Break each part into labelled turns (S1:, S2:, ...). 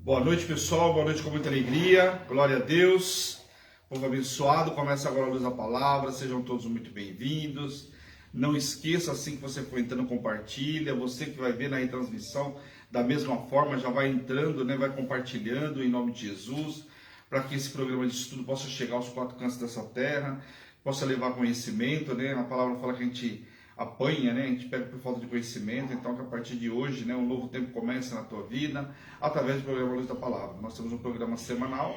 S1: Boa noite, pessoal. Boa noite com muita alegria. Glória a Deus. Povo abençoado. Começa agora a luz da palavra. Sejam todos muito bem-vindos. Não esqueça, assim que você for entrando, compartilha. Você que vai ver na retransmissão, da mesma forma, já vai entrando, vai compartilhando em nome de Jesus, para que esse programa de estudo possa chegar aos quatro cantos dessa terra, possa levar conhecimento, A palavra fala que a gente apanha, a gente pega por falta de conhecimento. Então que a partir de hoje, um novo tempo começa na tua vida, através do programa Luz da Palavra. Nós temos um programa semanal,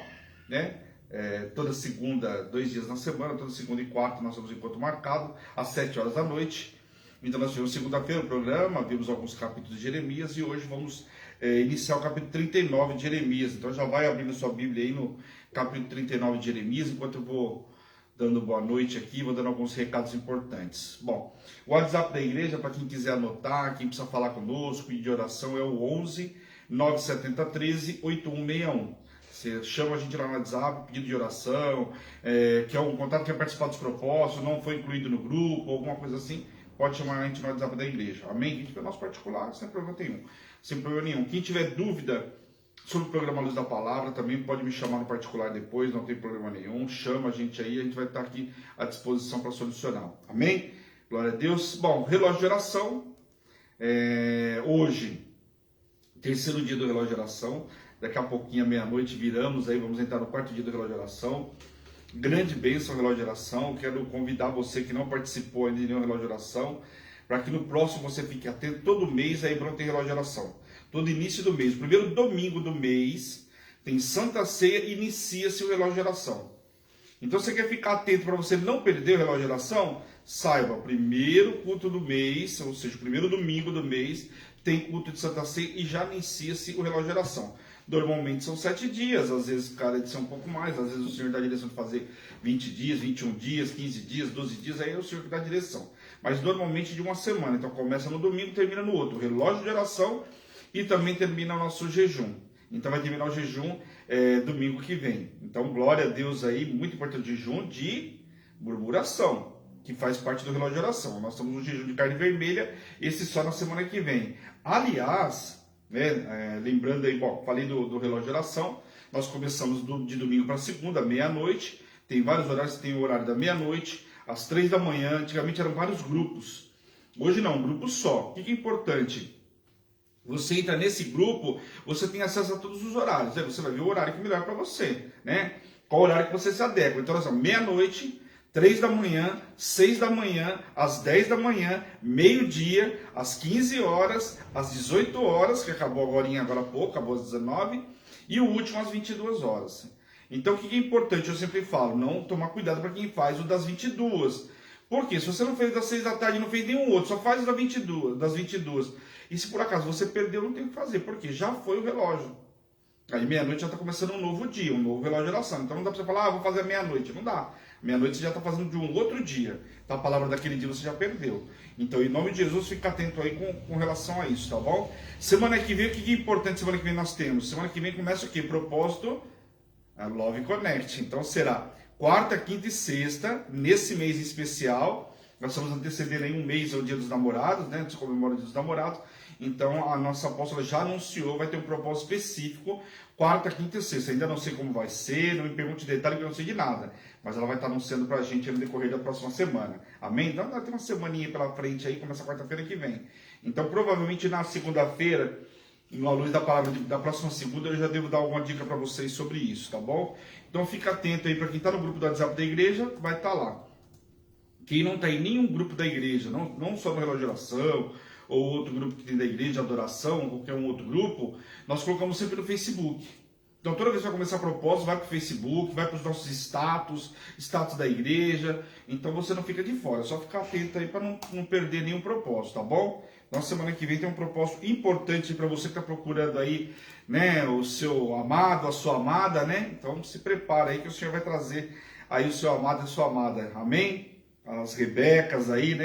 S1: toda segunda, 2 dias na semana, toda segunda e quarta nós temos encontro marcado, às 7 horas da noite. Então nós tivemos segunda-feira o programa, vimos alguns capítulos de Jeremias e hoje vamos iniciar o capítulo 39 de Jeremias. Então já vai abrindo sua Bíblia aí no capítulo 39 de Jeremias, enquanto eu vou dando boa noite aqui, vou dando alguns recados importantes. Bom, o WhatsApp da igreja, para quem quiser anotar, quem precisa falar conosco, pedir oração, é o 11 970 13 8161. Você chama a gente lá no WhatsApp, pedido de oração, quer um contato, quer participar dos propósitos, não foi incluído no grupo, alguma coisa assim, pode chamar a gente no WhatsApp da igreja. Amém? Quem tiver nosso particular, sem problema nenhum. Sem problema nenhum. Quem tiver dúvida sobre o programa Luz da Palavra, também pode me chamar no particular depois, não tem problema nenhum. Chama a gente aí, a gente vai estar aqui à disposição para solucionar. Amém? Glória a Deus. Bom, relógio de oração. Hoje, terceiro dia do relógio de oração. Daqui a pouquinho, à meia-noite, viramos aí, vamos entrar no quarto dia do relógio de oração. Grande bênção, relógio de oração. Quero convidar você que não participou ainda de nenhum relógio de oração, para que no próximo você fique atento. Todo mês aí tem relógio de oração. Todo início do mês, primeiro domingo do mês, tem Santa Ceia e inicia-se o relógio de oração. Então você quer ficar atento para você não perder o relógio de oração? Saiba, primeiro culto do mês, ou seja, primeiro domingo do mês, tem culto de Santa Ceia e já inicia-se o relógio de oração. Normalmente são 7 dias, às vezes cada edição um pouco mais, às vezes o Senhor dá a direção de fazer 20 dias, 21 dias, 15 dias, 12 dias, aí é o Senhor que dá a direção. Mas normalmente de uma semana, então começa no domingo e termina no outro. Relógio de oração e também termina o nosso jejum. Então vai terminar o jejum domingo que vem. Então glória a Deus aí, muito importante, jejum de murmuração, que faz parte do relógio de oração. Nós estamos no jejum de carne vermelha, esse só na semana que vem. Aliás, lembrando aí, falei do relógio de oração, nós começamos de domingo para segunda, meia-noite, tem vários horários, tem o horário da meia-noite, às 3 da manhã, antigamente eram vários grupos, hoje não, um grupo só. O que é importante? Você entra nesse grupo, você tem acesso a todos os horários, você vai ver o horário que é melhor para você, qual horário que você se adequa. Então, meia-noite, 3 da manhã, 6 da manhã, às 10 da manhã, meio-dia, às 15 horas, às 18 horas, que acabou agora há pouco, acabou às 19, e o último às 22 horas. Então, o que é importante? Eu sempre falo, não tomar cuidado para quem faz o das 22. Por quê? Se você não fez das 6 da tarde, não fez nenhum outro, só faz das 22. E se por acaso você perdeu, não tem o que fazer, porque já foi o relógio. Aí meia-noite já está começando um novo dia, um novo relógio de oração. Então não dá para você falar, vou fazer a meia-noite. Não dá. Meia-noite você já está fazendo de um outro dia. Então a palavra daquele dia você já perdeu. Então em nome de Jesus, fica atento aí com relação a isso, tá bom? Semana que vem, o que é importante semana que vem nós temos? Semana que vem começa o quê? Propósito, a Love Connect. Então será quarta, quinta e sexta, nesse mês especial. Nós estamos antecedendo aí um mês ao Dia dos Namorados, A gente comemora o Dia dos Namorados. Então a nossa apóstola já anunciou, vai ter um propósito específico, quarta, quinta e sexta. Ainda não sei como vai ser, não me pergunte detalhe, porque eu não sei de nada. Mas ela vai estar anunciando para a gente no decorrer da próxima semana. Amém? Então vai ter uma semaninha pela frente aí, começa quarta-feira que vem. Então provavelmente na segunda-feira, à luz da palavra da próxima segunda, eu já devo dar alguma dica para vocês sobre isso, tá bom? Então fica atento aí, para quem está no grupo do WhatsApp da igreja, vai estar lá. Quem não está em nenhum grupo da igreja, não só no relógio de oração, ou outro grupo que tem da igreja, adoração, qualquer um outro grupo, nós colocamos sempre no Facebook. Então toda vez que vai começar a propósito, vai para o Facebook, vai para os nossos status da igreja. Então você não fica de fora, é só ficar atento aí para não perder nenhum propósito, tá bom? Então semana que vem tem um propósito importante para você que está procurando aí, o seu amado, a sua amada, Então se prepara aí que o Senhor vai trazer aí o seu amado e a sua amada, amém? As Rebecas aí,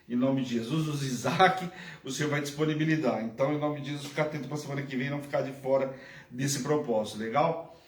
S1: Em nome de Jesus, os Isaac, o Senhor vai disponibilizar. Então, em nome de Jesus, ficar atento para a semana que vem e não ficar de fora desse propósito, legal?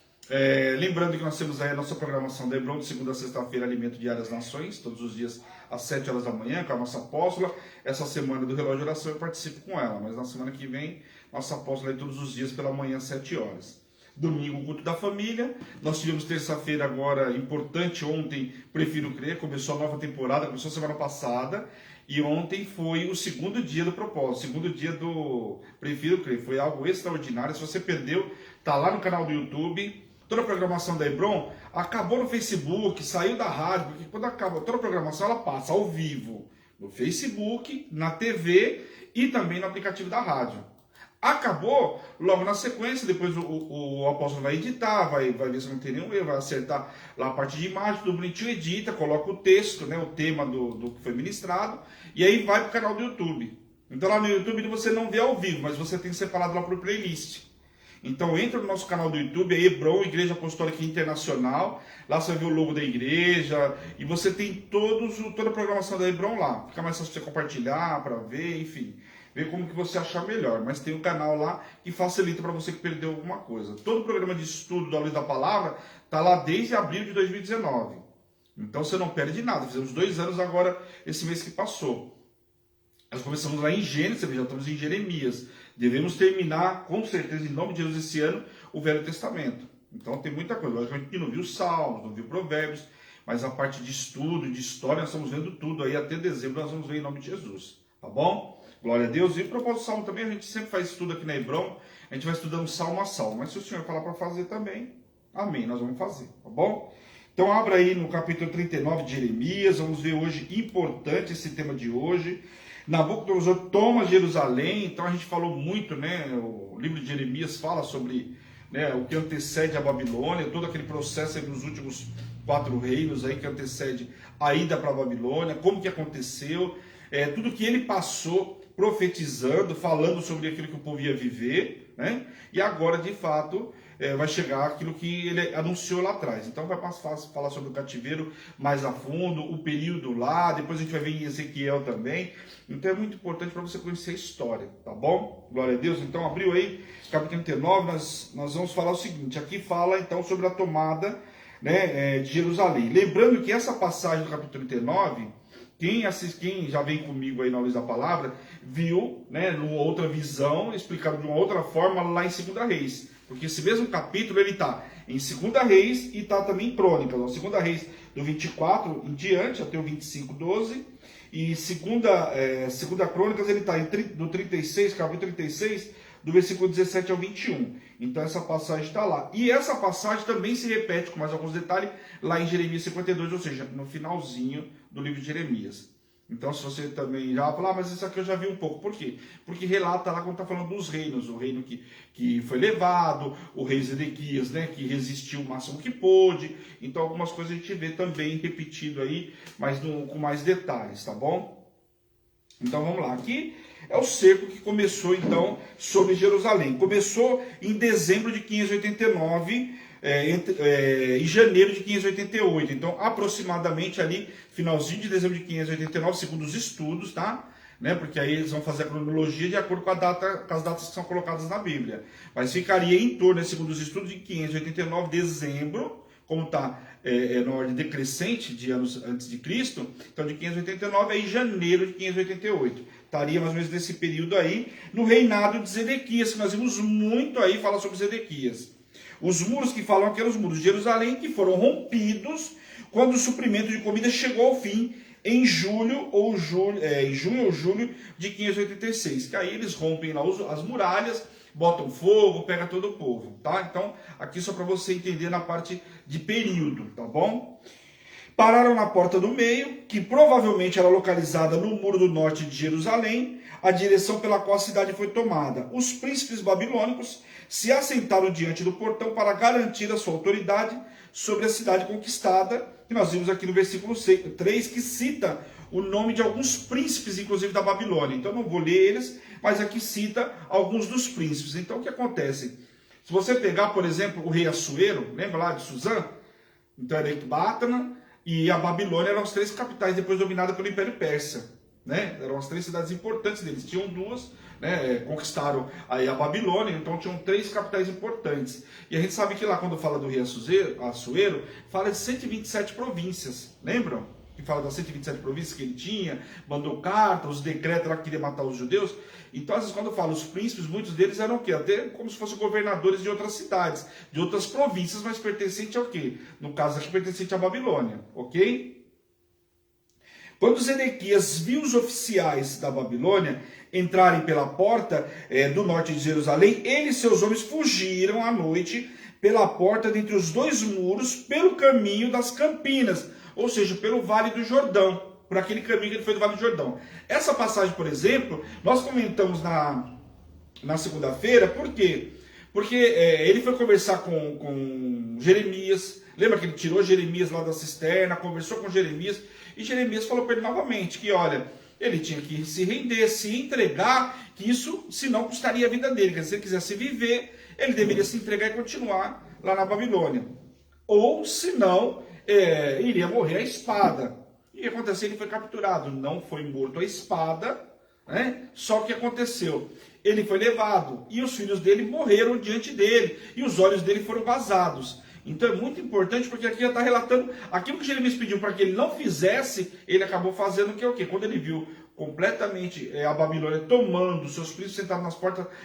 S1: Lembrando que nós temos aí a nossa programação da Hebron, de segunda a sexta-feira, Alimento Diário das Nações, todos os dias às 7 horas da manhã, com a nossa apóstola. Essa semana do relógio de oração eu participo com ela, mas na semana que vem nosso apóstolo aí todos os dias pela manhã, às 7 horas. Domingo, o culto da família. Nós tivemos terça-feira agora, importante, ontem, Prefiro Crer, começou a nova temporada, começou semana passada, e ontem foi o segundo dia do propósito, segundo dia do Prefiro Crer, foi algo extraordinário. Se você perdeu, tá lá no canal do YouTube, toda a programação da Hebron, acabou no Facebook, saiu da rádio, porque quando acaba toda a programação, ela passa ao vivo, no Facebook, na TV e também no aplicativo da rádio. Acabou, logo na sequência, depois o apóstolo vai editar, vai ver se não tem nenhum erro, vai acertar lá a parte de imagem, tudo bonitinho, edita, coloca o texto, né, o tema do que foi ministrado, e aí vai para o canal do YouTube. Então lá no YouTube você não vê ao vivo, mas você tem separado lá para o playlist. Então entra no nosso canal do YouTube, é Hebron, Igreja Apostólica Internacional, lá você vai ver o logo da igreja, e você tem toda a programação da Hebron lá. Fica mais fácil você compartilhar, para ver, enfim, ver como que você achar melhor. Mas tem um canal lá que facilita para você que perdeu alguma coisa. Todo o programa de estudo da Luz da Palavra está lá desde abril de 2019. Então você não perde nada, fizemos 2 anos agora, esse mês que passou. Nós começamos lá em Gênesis, já estamos em Jeremias. Devemos terminar, com certeza, em nome de Deus, esse ano, o Velho Testamento. Então tem muita coisa. Logicamente que não viu Salmos, não viu Provérbios, mas a parte de estudo, de história, nós estamos vendo tudo aí. Até dezembro nós vamos ver em nome de Jesus. Tá bom? Glória a Deus. E propósito do Salmo também, a gente sempre faz estudo aqui na Hebron. A gente vai estudando Salmo a Salmo. Mas se o Senhor falar para fazer também, amém, nós vamos fazer. Tá bom? Então abra aí no capítulo 39 de Jeremias. Vamos ver hoje, importante esse tema de hoje. Nabucodonosor toma Jerusalém. Então a gente falou muito, né? O livro de Jeremias fala sobre, né, o que antecede a Babilônia, todo aquele processo aí dos últimos 4 reinos aí que antecede a ida para a Babilônia, como que aconteceu, tudo que ele passou profetizando, falando sobre aquilo que o povo ia viver, né? E agora de fato vai chegar aquilo que ele anunciou lá atrás. Então vai falar sobre o cativeiro mais a fundo, o período lá, depois a gente vai ver em Ezequiel também. Então é muito importante para você conhecer a história, tá bom? Glória a Deus. Então abriu aí, capítulo 39, nós vamos falar o seguinte, aqui fala então sobre a tomada, né, de Jerusalém. Lembrando que essa passagem do capítulo 39, quem já vem comigo aí na Luz da Palavra, viu, né, numa outra visão, explicado de uma outra forma lá em 2 Reis. Porque esse mesmo capítulo ele está em 2 Reis e está também em Crônicas. 2 Reis do 24 em diante, até o 25, 12. E segunda Crônicas ele está do 36, capítulo 36, do versículo 17 ao 21. Então essa passagem está lá. E essa passagem também se repete com mais alguns detalhes lá em Jeremias 52, ou seja, no finalzinho do livro de Jeremias. Então, se você também já vai falar, mas isso aqui eu já vi um pouco. Por quê? Porque relata lá quando está falando dos reinos. O reino que foi levado, o rei Zedequias, né, que resistiu o máximo que pôde. Então, algumas coisas a gente vê também repetido aí, mas com mais detalhes, tá bom? Então, vamos lá. Aqui é o cerco que começou, então, sobre Jerusalém. Começou em dezembro de 589, em janeiro de 588, então aproximadamente ali, finalzinho de dezembro de 589, segundo os estudos, tá? Né? Porque aí eles vão fazer a cronologia de acordo com as datas que são colocadas na Bíblia. Mas ficaria em torno, segundo os estudos, de 589, dezembro, como está na ordem decrescente de anos antes de Cristo, então de 589 aí janeiro de 588. Estaria mais ou menos nesse período aí, no reinado de Zedequias, que nós vimos muito aí falar sobre Zedequias. Os muros que falam aqui eram os muros de Jerusalém, que foram rompidos quando o suprimento de comida chegou ao fim em junho ou julho de 586. Que aí eles rompem lá as muralhas, botam fogo, pega todo o povo, tá? Então, aqui só para você entender na parte de período, tá bom? Pararam na porta do meio, que provavelmente era localizada no muro do norte de Jerusalém, a direção pela qual a cidade foi tomada. Os príncipes babilônicos se assentaram diante do portão para garantir a sua autoridade sobre a cidade conquistada, que nós vimos aqui no versículo 3, que cita o nome de alguns príncipes, inclusive da Babilônia. Então não vou ler eles, mas aqui cita alguns dos príncipes. Então o que acontece? Se você pegar, por exemplo, o rei Assuero, lembra lá de Suzã? Então era Ecbatana e a Babilônia eram as 3 capitais depois dominadas pelo Império Persa. Né? Eram as 3 cidades importantes deles. Tinham 2, né? Conquistaram aí a Babilônia, então tinham 3 capitais importantes. E a gente sabe que lá quando fala do rei Assuero, fala de 127 províncias, lembram? que fala das 127 províncias que ele tinha, mandou cartas, os decretos lá que queria matar os judeus. Então, às vezes, quando eu falo os príncipes, muitos deles eram o quê? Até como se fossem governadores de outras cidades, de outras províncias, mas pertencente ao quê? No caso aqui, pertencente à Babilônia, ok? Quando Zedequias viu os oficiais da Babilônia entrarem pela porta do norte de Jerusalém, ele e seus homens fugiram à noite pela porta dentre os dois muros, pelo caminho das Campinas, ou seja, pelo Vale do Jordão, por aquele caminho que ele foi do Vale do Jordão. Essa passagem, por exemplo, nós comentamos na segunda-feira, por quê? Porque ele foi conversar com Jeremias, lembra que ele tirou Jeremias lá da cisterna, conversou com Jeremias, e Jeremias falou para ele novamente que, olha, ele tinha que se render, se entregar, que isso, senão, custaria a vida dele. Quer dizer, se ele quisesse viver, ele deveria se entregar e continuar lá na Babilônia. Ou, senão, iria morrer à espada. E o que aconteceu? Ele foi capturado, não foi morto à espada, né? Só que aconteceu, ele foi levado, e os filhos dele morreram diante dele, e os olhos dele foram vazados. Então é muito importante, porque aqui já está relatando aquilo que Jeremias pediu para que ele não fizesse, ele acabou fazendo, que é o quê? Quando ele viu completamente a Babilônia tomando seus príncipes sentados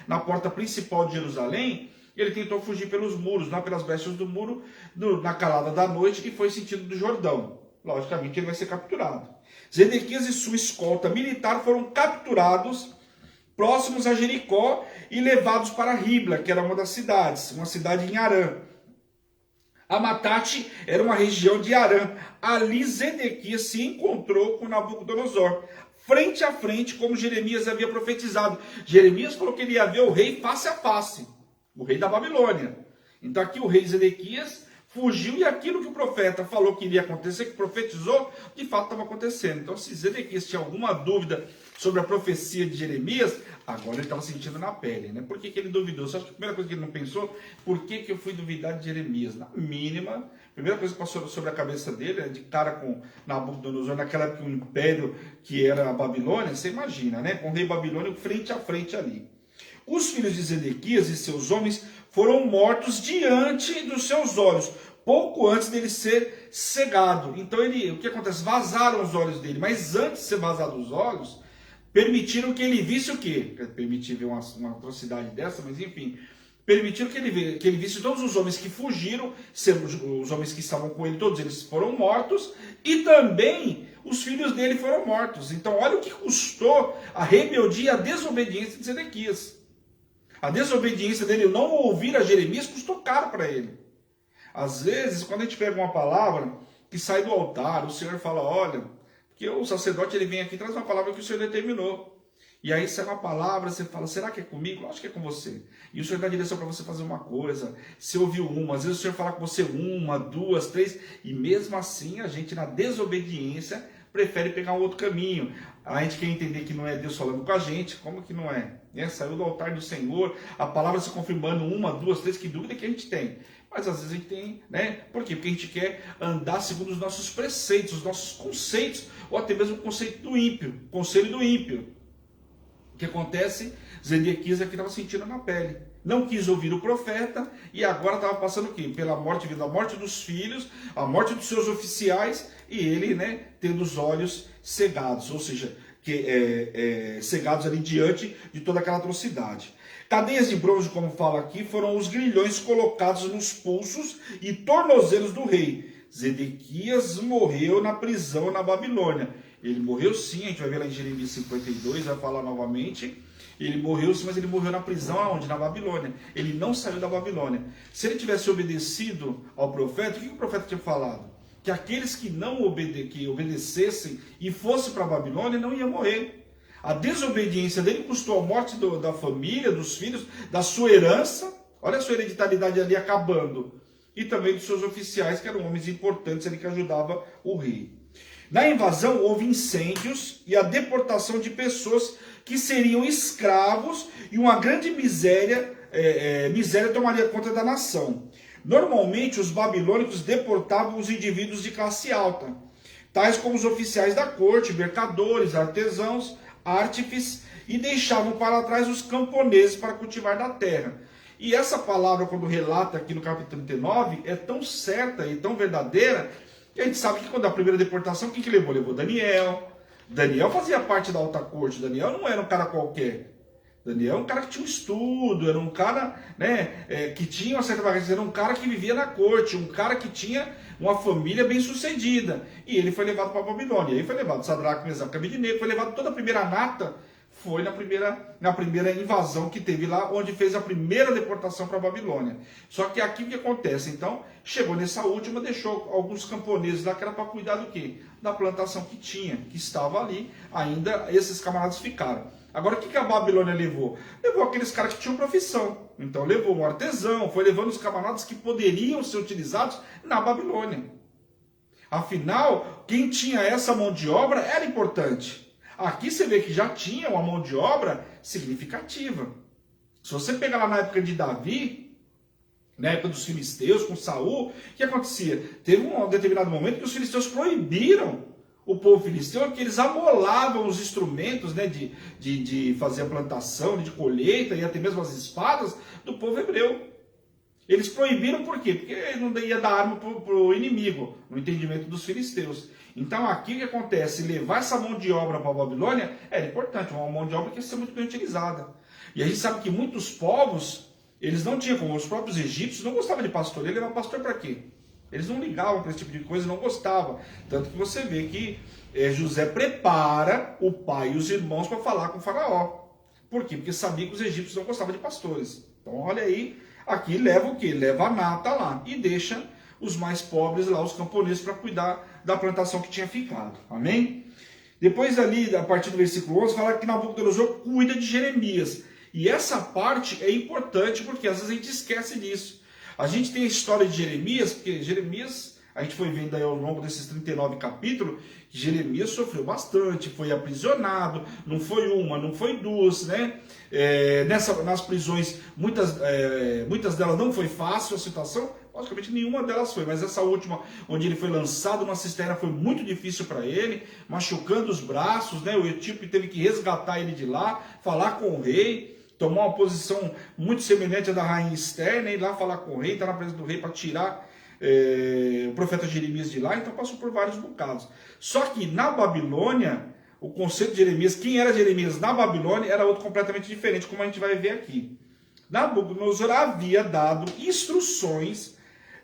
S1: na porta principal de Jerusalém, ele tentou fugir pelos muros, não pelas brechas do muro, na calada da noite, e foi sentido do Jordão. Logicamente ele vai ser capturado. Zedequias e sua escolta militar foram capturados próximos a Jericó e levados para Ribla, que era uma das cidades, uma cidade em Arã. Amatate era uma região de Arã. Ali Zedequias se encontrou com Nabucodonosor, frente a frente, como Jeremias havia profetizado. Jeremias falou que ele ia ver o rei face a face, o rei da Babilônia. Então aqui o rei Zedequias fugiu, e aquilo que o profeta falou que iria acontecer, que profetizou, de fato estava acontecendo. Então, se Zedequias tinha alguma dúvida sobre a profecia de Jeremias, agora ele estava sentindo na pele, né? Por que ele duvidou? Você acha que a primeira coisa que ele não pensou, por que eu fui duvidar de Jeremias? Na mínima, a primeira coisa que passou sobre a cabeça dele, de cara com Nabucodonosor, naquela época, um império que era a Babilônia, você imagina, né? Com o rei babilônico frente a frente ali. Os filhos de Zedequias e seus homens foram mortos diante dos seus olhos, pouco antes dele ser cegado. Então o que acontece? Vazaram os olhos dele, mas antes de ser vazados os olhos, permitiram que ele visse o quê? Permitir ver uma atrocidade dessa, mas enfim, permitiram que ele visse todos os homens que fugiram, os homens que estavam com ele, todos eles foram mortos, e também os filhos dele foram mortos. Então olha o que custou a rebeldia, a desobediência de Zedequias. A desobediência dele, não ouvir a Jeremias, custou caro para ele. Às vezes, quando a gente pega uma palavra que sai do altar, o Senhor fala, olha, porque o sacerdote ele vem aqui e traz uma palavra que o Senhor determinou. E aí sai uma palavra, você fala, será que é comigo? Acho que é com você. E o Senhor dá direção para você fazer uma coisa. Você ouviu uma, às vezes o Senhor fala com você uma, duas, três, e mesmo assim a gente na desobediência prefere pegar um outro caminho. A gente quer entender que não é Deus falando com a gente, como que não é? Saiu do altar do Senhor, a palavra se confirmando uma, duas, três, que dúvida que a gente tem. Mas às vezes a gente tem, né? Por quê? Porque a gente quer andar segundo os nossos preceitos, os nossos conceitos, ou até mesmo o conceito do ímpio, o conselho do ímpio. O que acontece? Zedequias aqui estava sentindo na pele. Não quis ouvir o profeta, e agora estava passando o quê? Pela morte, vindo a morte dos filhos, a morte dos seus oficiais, e ele, né, tendo os olhos cegados, ou seja, cegados ali diante de toda aquela atrocidade. Cadeias de bronze, como fala aqui, foram os grilhões colocados nos pulsos e tornozelos do rei. Zedequias morreu na prisão na Babilônia. Ele morreu sim, a gente vai ver lá em Jeremias 52, vai falar novamente. Ele morreu sim, mas ele morreu na prisão aonde? Na Babilônia. Ele não saiu da Babilônia. Se ele tivesse obedecido ao profeta, o que o profeta tinha falado? Que aqueles que não obedecessem e fossem para a Babilônia não iam morrer. A desobediência dele custou a morte da família, dos filhos, da sua herança. Olha a sua hereditariedade ali acabando. E também dos seus oficiais, que eram homens importantes ali que ajudavam o rei. Na invasão houve incêndios e a deportação de pessoas que seriam escravos, e uma grande miséria tomaria conta da nação. Normalmente os babilônicos deportavam os indivíduos de classe alta, tais como os oficiais da corte, mercadores, artesãos, artífices, e deixavam para trás os camponeses para cultivar da terra. E essa palavra, quando relata aqui no capítulo 39, é tão certa e tão verdadeira, E a gente sabe que quando a primeira deportação, quem que levou? Levou Daniel. Daniel fazia parte da alta corte. Daniel não era um cara qualquer. Daniel era um cara que tinha um estudo, era um cara, né, que tinha uma certa bagagem, era um cara que vivia na corte, um cara que tinha uma família bem sucedida. E ele foi levado para a Babilônia. E aí foi levado Sadraque, Mesaque e Abednego, foi levado toda a primeira nata, foi na primeira invasão que teve lá, onde fez a primeira deportação para a Babilônia. Só que aqui o que acontece? Então, chegou nessa última, deixou alguns camponeses lá, que era para cuidar do quê? Da plantação que tinha, que estava ali, ainda esses camaradas ficaram. Agora, o que a Babilônia levou? Levou aqueles caras que tinham profissão. Então, levou um artesão, foi levando os camaradas que poderiam ser utilizados na Babilônia. Afinal, quem tinha essa mão de obra era importante. Aqui você vê que já tinha uma mão de obra significativa. Se você pegar lá na época de Davi, na época dos filisteus, com Saul, o que acontecia? Teve um determinado momento que os filisteus proibiram o povo filisteu, que eles amolavam os instrumentos, né, de fazer a plantação, de colheita e até mesmo as espadas do povo hebreu. Eles proibiram por quê? Porque não ia dar arma para o inimigo, no entendimento dos filisteus. Então aqui o que acontece? Levar essa mão de obra para a Babilônia era importante, uma mão de obra que ia ser muito bem utilizada. E a gente sabe que muitos povos, eles não tinham, como os próprios egípcios, não gostavam de pastor. Ele era pastor para quê? Eles não ligavam para esse tipo de coisa, não gostavam. Tanto que você vê que José prepara o pai e os irmãos para falar com o faraó. Por quê? Porque sabia que os egípcios não gostavam de pastores. Então olha aí, aqui leva o quê? Leva a nata lá e deixa os mais pobres lá, os camponeses, para cuidar da plantação que tinha ficado. Amém? Depois ali, a partir do versículo 11, fala que Nabucodonosor cuida de Jeremias. E essa parte é importante porque às vezes a gente esquece disso. A gente tem a história de Jeremias, porque Jeremias, a gente foi vendo aí ao longo desses 39 capítulos, que Jeremias sofreu bastante, foi aprisionado, não foi uma, não foi duas, né? Nas prisões, muitas delas não foi fácil a situação, logicamente nenhuma delas foi, mas essa última, onde ele foi lançado numa cisterna, foi muito difícil para ele, machucando os braços, né? O Etíope teve que resgatar ele de lá, falar com o rei, tomou uma posição muito semelhante à da rainha Esther, né? Ir lá falar com o rei, estar na presença do rei para tirar o profeta Jeremias de lá, então passou por vários bocados. Só que na Babilônia, o conceito de Jeremias, quem era Jeremias na Babilônia, era outro completamente diferente, como a gente vai ver aqui. Nabucodonosor havia dado instruções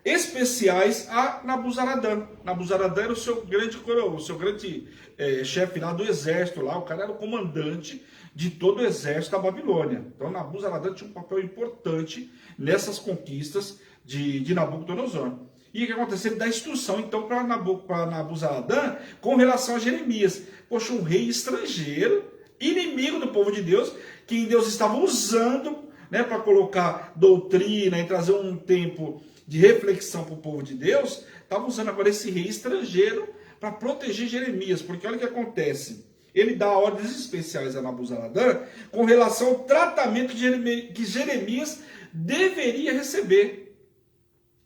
S1: especiais a Nabuzaradã. Nabuzaradã era o seu grande coroa, o seu grande chefe lá do exército, lá, o cara era o comandante de todo o exército da Babilônia. Então Nabuzaradã tinha um papel importante nessas conquistas de Nabucodonosor. E o que aconteceu? Ele dá instrução então para Nabuzaradã com relação a Jeremias. Poxa, um rei estrangeiro, inimigo do povo de Deus, que Deus estava usando, né, para colocar doutrina e trazer um tempo de reflexão para o povo de Deus, estava usando agora esse rei estrangeiro para proteger Jeremias. Porque olha o que acontece. Ele dá ordens especiais a Nabuzaradã com relação ao tratamento que Jeremias deveria receber.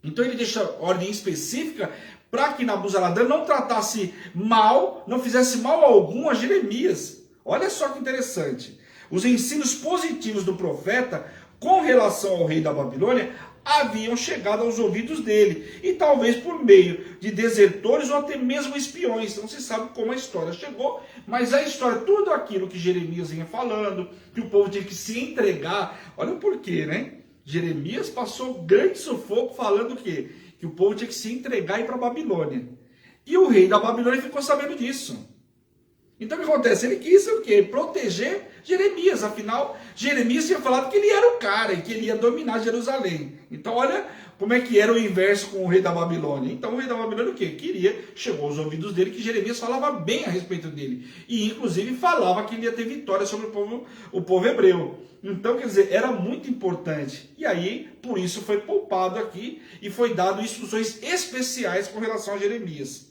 S1: Então ele deixa ordem específica para que Nabuzaradã não tratasse mal, não fizesse mal algum a Jeremias. Olha só que interessante. Os ensinos positivos do profeta com relação ao rei da Babilônia haviam chegado aos ouvidos dele, e talvez por meio de desertores ou até mesmo espiões. Não se sabe como a história chegou, mas a história, tudo aquilo que Jeremias vinha falando, que o povo tinha que se entregar, olha o porquê, né? Jeremias passou grande sufoco falando o quê? Que o povo tinha que se entregar e ir para a Babilônia. E o rei da Babilônia ficou sabendo disso. Então o que acontece? Ele quis o quê? Proteger Jeremias. Afinal, Jeremias tinha falado que ele era o cara e que ele ia dominar Jerusalém. Então olha como é que era o inverso com o rei da Babilônia. Então o rei da Babilônia o quê? Chegou aos ouvidos dele que Jeremias falava bem a respeito dele. E inclusive falava que ele ia ter vitória sobre o povo hebreu. Então, quer dizer, era muito importante. E aí, por isso foi poupado aqui e foi dado instruções especiais com relação a Jeremias.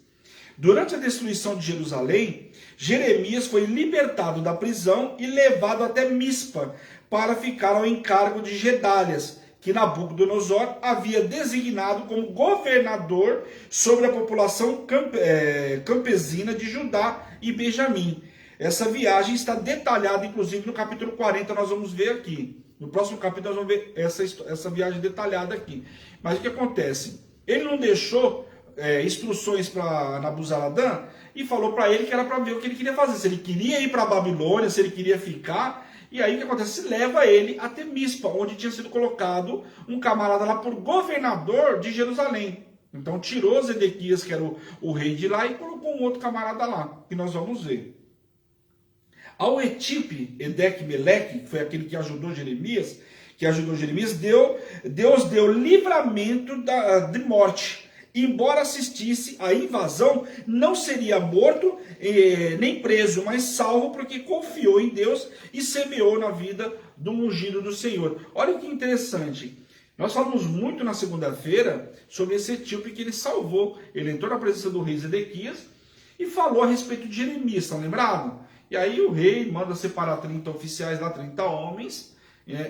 S1: Durante a destruição de Jerusalém, Jeremias foi libertado da prisão e levado até Mispa para ficar ao encargo de Gedálias, que Nabucodonosor havia designado como governador sobre a população campesina de Judá e Benjamim. Essa viagem está detalhada, inclusive, no capítulo 40, nós vamos ver aqui. No próximo capítulo nós vamos ver essa viagem detalhada aqui. Mas o que acontece? Ele não deixou instruções para Nabuzaradã e falou para ele que era para ver o que ele queria fazer, se ele queria ir para a Babilônia, se ele queria ficar. E aí o que acontece? Leva ele até Mispa, onde tinha sido colocado um camarada lá por governador de Jerusalém. Então tirou Zedequias, que era o rei de lá, e colocou um outro camarada lá, que nós vamos ver. Ao etíope Edeque-Meleque, que foi aquele que ajudou Jeremias, Deus deu livramento de morte. Embora assistisse à invasão, não seria morto nem preso, mas salvo porque confiou em Deus e semeou na vida do ungido do Senhor. Olha que interessante. Nós falamos muito na segunda-feira sobre esse etíope que ele salvou. Ele entrou na presença do rei Zedequias e falou a respeito de Jeremias, estão lembrados? E aí o rei manda separar 30 oficiais lá, 30 homens,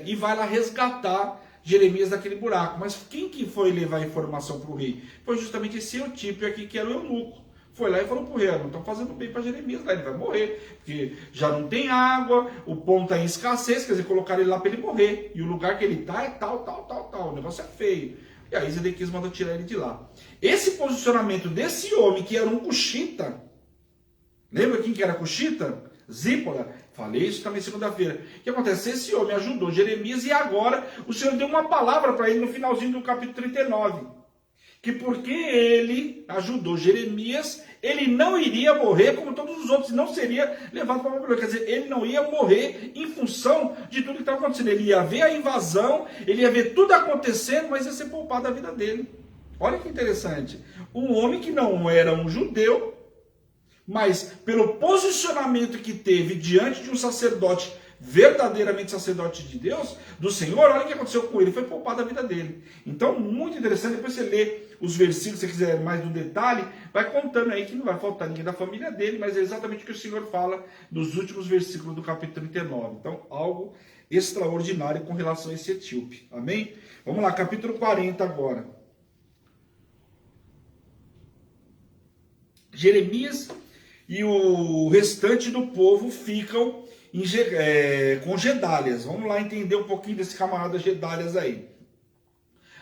S1: e vai lá resgatar Jeremias daquele buraco. Mas quem que foi levar a informação para o rei? Foi justamente esse etíope aqui, que era o eunuco. Foi lá e falou para o rei: não estão fazendo bem para Jeremias, lá ele vai morrer, porque já não tem água, o pão está em escassez, quer dizer, colocaram ele lá para ele morrer. E o lugar que ele está é tal, o negócio é feio. E aí Zedequias mandou tirar ele de lá. Esse posicionamento desse homem, que era um cuxita, lembra quem que era cuxita? Zípora. Falei isso também segunda-feira. O que acontece? Esse homem ajudou Jeremias e agora o Senhor deu uma palavra para ele no finalzinho do capítulo 39. Que porque ele ajudou Jeremias, ele não iria morrer como todos os outros, não seria levado para a Babilônia. Quer dizer, ele não ia morrer em função de tudo que estava acontecendo. Ele ia ver a invasão, ele ia ver tudo acontecendo, mas ia ser poupado a vida dele. Olha que interessante. Um homem que não era um judeu, mas pelo posicionamento que teve diante de um sacerdote, verdadeiramente sacerdote de Deus, do Senhor, olha o que aconteceu com ele, foi poupado a vida dele. Então, muito interessante, depois você lê os versículos, se você quiser mais no detalhe, vai contando aí que não vai faltar ninguém da família dele, mas é exatamente o que o Senhor fala nos últimos versículos do capítulo 39. Então, algo extraordinário com relação a esse etíope. Amém? Vamos lá, capítulo 40 agora. Jeremias e o restante do povo ficam com Gedálias. Vamos lá entender um pouquinho desse camarada Gedálias aí.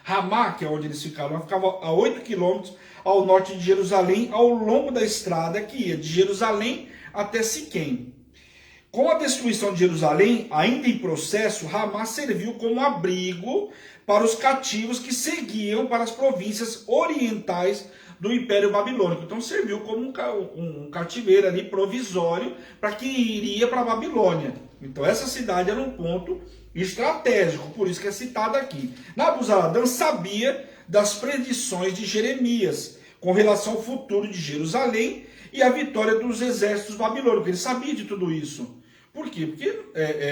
S1: Ramá, que é onde eles ficaram, ficava a 8 quilômetros ao norte de Jerusalém, ao longo da estrada que ia de Jerusalém até Siquém. Com a destruição de Jerusalém, ainda em processo, Ramá serviu como abrigo para os cativos que seguiam para as províncias orientais do Império Babilônico. Então serviu como um cativeiro ali provisório para quem iria para a Babilônia. Então essa cidade era um ponto estratégico, por isso que é citada aqui. Nabuzaradã sabia das predições de Jeremias com relação ao futuro de Jerusalém e a vitória dos exércitos babilônicos. Ele sabia de tudo isso. Por quê? Porque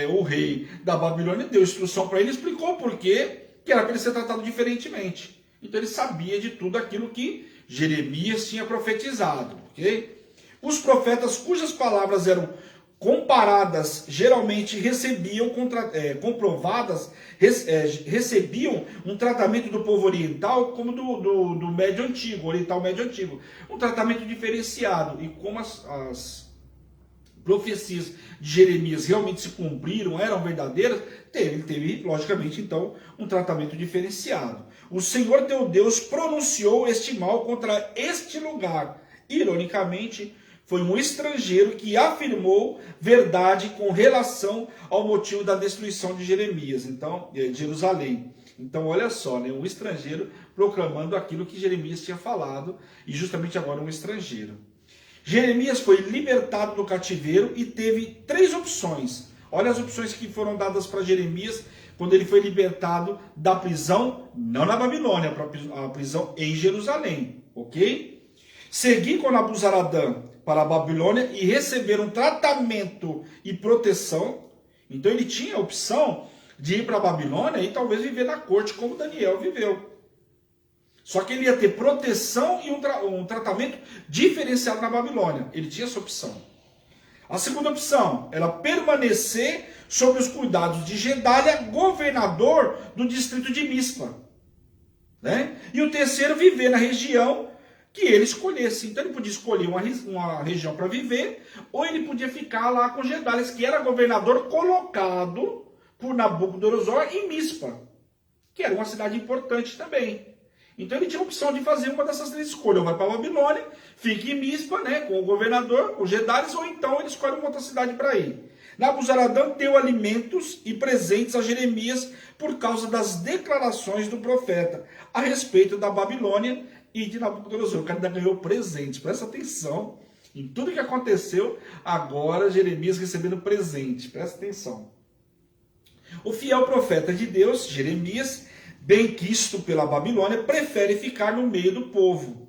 S1: o rei da Babilônia deu instrução para ele, explicou por quê, que era para ele ser tratado diferentemente. Então ele sabia de tudo aquilo que Jeremias tinha profetizado. Okay? Os profetas cujas palavras eram comparadas, geralmente recebiam um tratamento do povo oriental como do Médio Antigo, Oriental Médio Antigo. Um tratamento diferenciado. E como as profecias de Jeremias realmente se cumpriram, eram verdadeiras, ele teve, logicamente, então, um tratamento diferenciado. O Senhor teu Deus pronunciou este mal contra este lugar. Ironicamente, foi um estrangeiro que afirmou verdade com relação ao motivo da destruição de Jeremias, então, de Jerusalém. Então, olha só, né, um estrangeiro proclamando aquilo que Jeremias tinha falado, e justamente agora um estrangeiro. Jeremias foi libertado do cativeiro e teve 3 opções. Olha as opções que foram dadas para Jeremias quando ele foi libertado da prisão, não na Babilônia, a prisão em Jerusalém. Ok? Seguir com Nabuzaradã para a Babilônia e receber um tratamento e proteção. Então ele tinha a opção de ir para a Babilônia e talvez viver na corte como Daniel viveu. Só que ele ia ter proteção e um tratamento diferenciado na Babilônia. Ele tinha essa opção. A segunda opção era permanecer sob os cuidados de Gedália, governador do distrito de Mispa. Né? E o terceiro, viver na região que ele escolhesse. Então ele podia escolher uma região para viver, ou ele podia ficar lá com Gedália, que era governador colocado por Nabucodonosor em Mispa, que era uma cidade importante também. Então ele tinha a opção de fazer uma dessas três escolhas. Ou vai para a Babilônia, fica em Mispa, né, com o governador, os Gedares, ou então ele escolhe uma outra cidade para ir. Nabuzaradã deu alimentos e presentes a Jeremias por causa das declarações do profeta a respeito da Babilônia e de Nabucodonosor. O cara ainda ganhou presentes. Presta atenção em tudo que aconteceu agora, Jeremias recebendo presente. Presta atenção. O fiel profeta de Deus, Jeremias, bem quisto pela Babilônia, prefere ficar no meio do povo,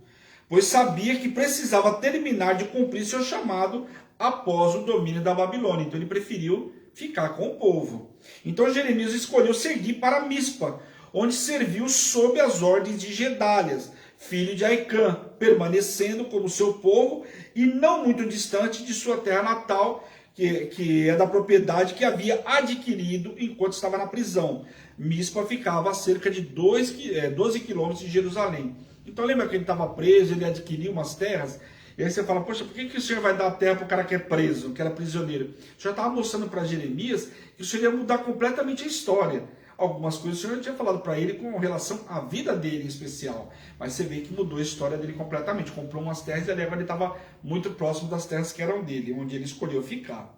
S1: pois sabia que precisava terminar de cumprir seu chamado após o domínio da Babilônia. Então ele preferiu ficar com o povo. Então Jeremias escolheu seguir para Mispa, onde serviu sob as ordens de Gedalias, filho de Aicã, permanecendo como seu povo e não muito distante de sua terra natal, que é da propriedade que havia adquirido enquanto estava na prisão. Mispa ficava a cerca de 12 quilômetros de Jerusalém. Então lembra que ele estava preso, ele adquiriu umas terras? E aí você fala, poxa, por que o Senhor vai dar a terra para o cara que é preso, que era prisioneiro? O Senhor estava mostrando para Jeremias que o Senhor ia mudar completamente a história. Algumas coisas o Senhor tinha falado para ele com relação à vida dele em especial. Mas você vê que mudou a história dele completamente. Comprou umas terras e ali agora ele estava muito próximo das terras que eram dele, onde ele escolheu ficar.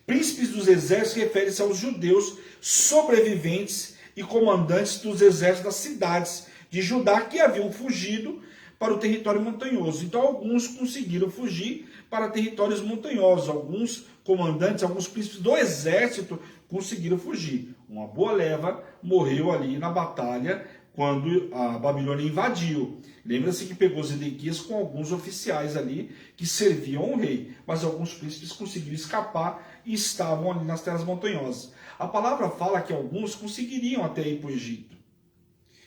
S1: Príncipes dos exércitos refere-se aos judeus sobreviventes e comandantes dos exércitos das cidades de Judá que haviam fugido para o território montanhoso. Então alguns conseguiram fugir para territórios montanhosos. Alguns comandantes, alguns príncipes do exército conseguiram fugir. Uma boa leva morreu ali na batalha quando a Babilônia invadiu. Lembra-se que pegou Zedequias com alguns oficiais ali que serviam ao rei. Mas alguns príncipes conseguiram escapar e estavam ali nas terras montanhosas. A palavra fala que alguns conseguiriam até ir para o Egito.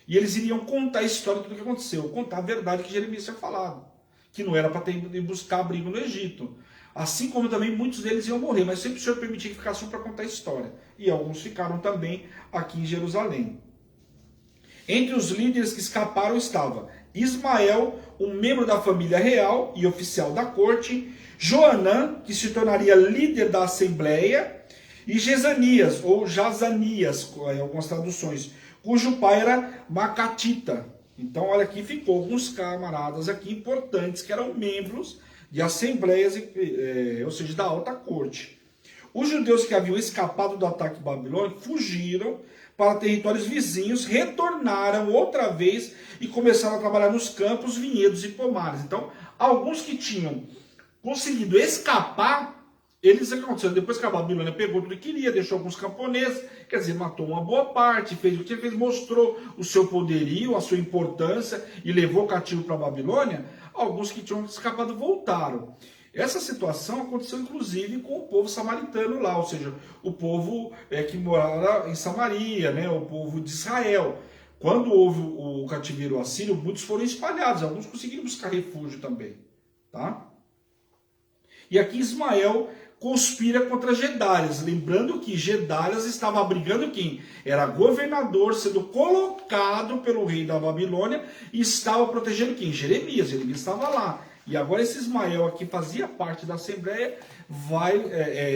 S1: E eles iriam contar a história de tudo que aconteceu, contar a verdade que Jeremias tinha falado, que não era para ter ido buscar abrigo no Egito. Assim como também muitos deles iam morrer, mas sempre o Senhor permitia que ficassem para contar a história. E alguns ficaram também aqui em Jerusalém. Entre os líderes que escaparam estava Ismael, um membro da família real e oficial da corte, Joanã, que se tornaria líder da assembleia, e Jezanias, ou Jazanias, em algumas traduções, cujo pai era Macatita. Então, olha aqui, ficou alguns camaradas aqui importantes, que eram membros de assembleias, ou seja, da alta corte. Os judeus que haviam escapado do ataque babilônico fugiram para territórios vizinhos, retornaram outra vez e começaram a trabalhar nos campos, vinhedos e pomares. Então, alguns que tinham conseguido escapar, eles aconteceram depois que a Babilônia pegou tudo que queria, deixou alguns camponeses, quer dizer, matou uma boa parte, fez o que fez, mostrou o seu poderio, a sua importância e levou cativo para a Babilônia. Alguns que tinham escapado voltaram. Essa situação aconteceu inclusive com o povo samaritano lá, ou seja, o povo que morava em Samaria, né, o povo de Israel. Quando houve o cativeiro assírio, muitos foram espalhados, alguns conseguiram buscar refúgio também. Tá? E aqui Ismael conspira contra Gedalias, lembrando que Gedalias estava abrigando quem? Era governador, sendo colocado pelo rei da Babilônia e estava protegendo quem? Jeremias. Jeremias estava lá. E agora esse Ismael aqui fazia parte da Assembleia, vai